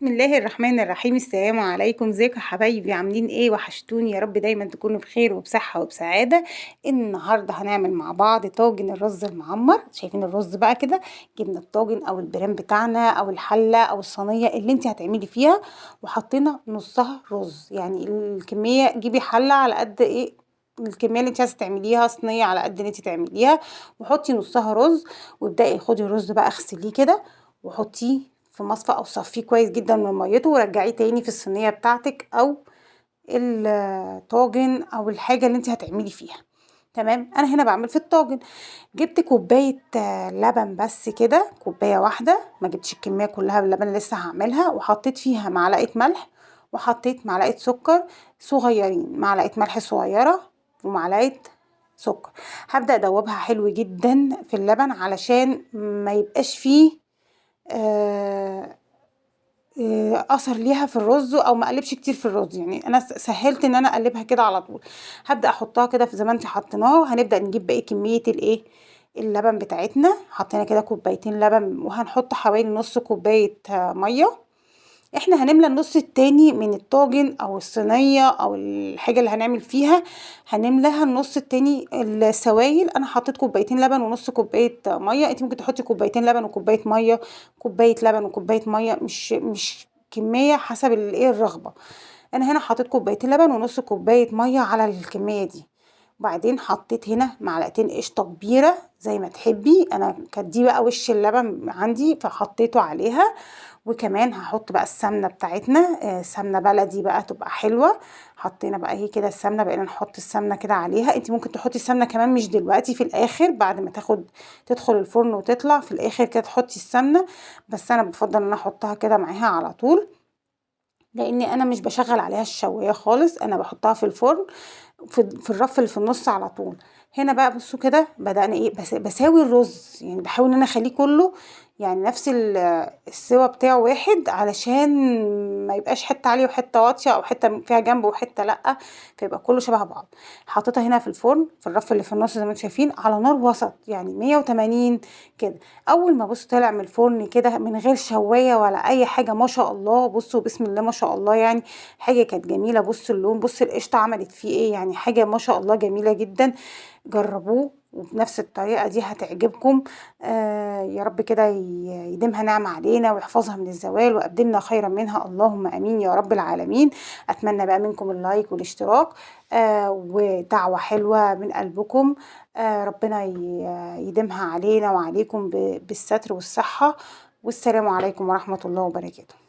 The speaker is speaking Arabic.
بسم الله الرحمن الرحيم. السلام عليكم، ازيكم يا حبايبي؟ عاملين ايه؟ وحشتوني، يا رب دايما تكونوا بخير وبصحه وبسعاده. النهارده هنعمل مع بعض طاجن الرز المعمر. شايفين الرز بقى كده؟ جبنا الطاجن او البرام بتاعنا او الحله او الصينيه اللي انت هتعملي فيها، وحطينا نصها رز. يعني الكميه، جيبي حله على قد ايه الكميه اللي انت عايزه تعمليها، صينيه على قد اللي انت تعمليها، وحطي نصها رز. وابداي خدي الرز بقى اغسليه كده وحطيه في مصفى او صفيه كويس جدا من ميته، ورجعيه تاني في الصينيه بتاعتك او الطاجن او الحاجه اللي انت هتعملي فيها. تمام. انا هنا بعمل في الطاجن. جبت كوبايه لبن، بس كده كوبايه واحده، ما جبتش الكميه كلها باللبن اللي لسه هعملها، وحطيت فيها معلقه ملح وحطيت معلقه سكر صغيرين، معلقه ملح صغيره ومعلقه سكر. هبدأ ادوبها حلو جدا في اللبن علشان ما يبقاش فيه آه اثر ليها في الرز، او ما اقلبش كتير في الرز. يعني انا سهلت ان انا اقلبها كده على طول. هبدا احطها كده في زي ما انت حطيناها، وهنبدا نجيب باقي كميه اللبن بتاعتنا. حطينا كده كوبايتين لبن، وهنحط حوالي نص كوبايه ميه. احنا هنملى النص التاني من الطاجن او الصينيه او الحاجه اللي هنعمل فيها، هنملاها النص التاني السوائل. انا حطيت كوبايتين لبن ونص كوبايه ميه، انت ممكن تحطي كوبايتين لبن وكوبايه ميه، كوبايه لبن وكوبايه ميه، مش كميه، حسب الرغبه. انا هنا حطيت كوبايتين لبن ونص كوبايه ميه على الكميه دي. وبعدين حطيت هنا معلقتين قشطه كبيره زي ما تحبي، انا كانت دي بقى وش اللبن عندي فحطيته عليها. وكمان هحط بقى السمنه بتاعتنا، سمنه بلدي بقى تبقى حلوه. حطينا بقى هي كده السمنه، بقينا نحط السمنه كده عليها. انت ممكن تحطي السمنه كمان مش دلوقتي، في الاخر بعد ما تدخل الفرن وتطلع في الاخر كده تحطي السمنه، بس انا بفضل ان انا احطها كده معاها على طول، لاني انا مش بشغل عليها الشوايه خالص، انا بحطها في الفرن في الرف اللي في النص على طول. هنا بقى بصوا كده بدأنا ايه، بساوي الرز، يعني بحاول ان انا اخليه كله يعني نفس السوا بتاعه واحد، علشان ما يبقاش حته عاليه وحته واطيه، او حته فيها جنب وحته لا، فيبقى كله شبه بعض. حطيتها هنا في الفرن في الرف اللي في النص زي ما انتم شايفين، على نار وسط يعني 180 كده. اول ما بصوا طلع من الفرن كده من غير شوايه ولا اي حاجه، ما شاء الله، بصوا بسم الله ما شاء الله، يعني حاجه كانت جميله. بصوا اللون، بصوا القشطه عملت فيه ايه، يعني حاجه ما شاء الله جميله جدا. جربوه وبنفس الطريقه دي هتعجبكم. يا رب كده يديمها نعمه علينا ويحفظها من الزوال وابدلنا خيرا منها، اللهم امين يا رب العالمين. اتمنى بقى منكم اللايك والاشتراك، ودعوه حلوه من قلبكم. ربنا يديمها علينا وعليكم بالستر والصحه. والسلام عليكم ورحمه الله وبركاته.